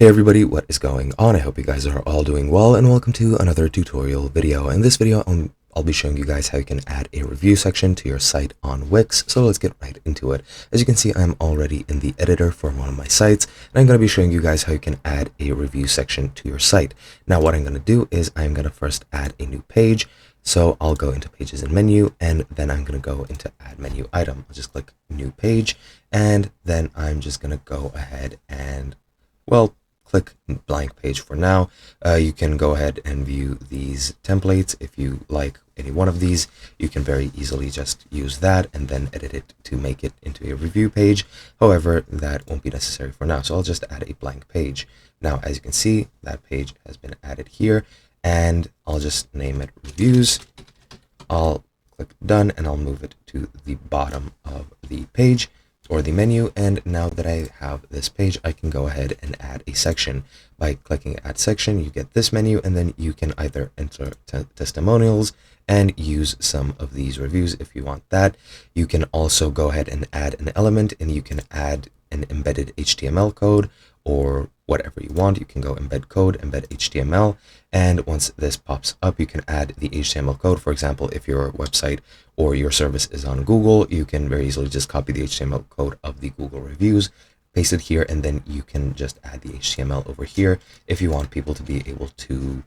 Hey everybody, what is going on? I hope you guys are all doing well, and welcome to another tutorial video. In this video, I'll be showing you guys how you can add a review section to your site on Wix. So let's get right into it. As you can see, I'm already in the editor for one of my sites, and I'm going to be showing you guys how you can add a review section to your site. Now, what I'm going to do is I'm going to first add a new page. So I'll go into pages and menu, and then I'm going to go into add menu item. I'll just click new page, and then I'm just going to go ahead and, well, click blank page for now. You can go ahead and view these templates. If you like any one of these, you can very easily just use that and then edit it to make it into a review page. However, that won't be necessary for now. So I'll just add a blank page. Now, as you can see, that page has been added here, and I'll just name it reviews. I'll click done, and I'll move it to the bottom of the page or the menu. And now that I have this page, I can go ahead and add a section. By clicking add section, you get this menu, and then you can either enter testimonials and use some of these reviews if you want that. You can also go ahead and add an element, and you can add an embedded HTML code or whatever you want. You can go embed code, embed HTML, and once this pops up, you can add the HTML code. For example, if your website or your service is on Google, you can very easily just copy the HTML code of the Google reviews, paste it here, and then you can just add the HTML over here if you want people to be able to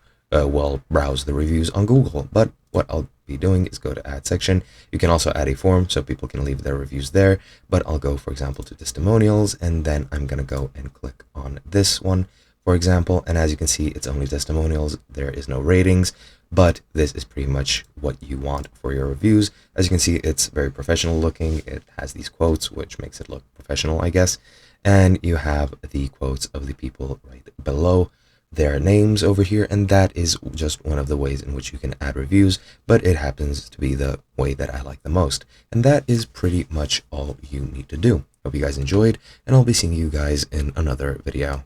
browse the reviews on Google. But what I'll be doing is go to add section. You can also add a form so people can leave their reviews there, but I'll go, for example, to testimonials, and then I'm going to go and click on this one, for example. And as you can see, it's only testimonials. There is no ratings, but this is pretty much what you want for your reviews. As you can see, it's very professional looking. It has these quotes, which makes it look professional, I guess. And you have the quotes of the people right below their names over here, and that is just one of the ways in which you can add reviews, but it happens to be the way that I like the most. And that is pretty much all you need to do. Hope you guys enjoyed, and I'll be seeing you guys in another video.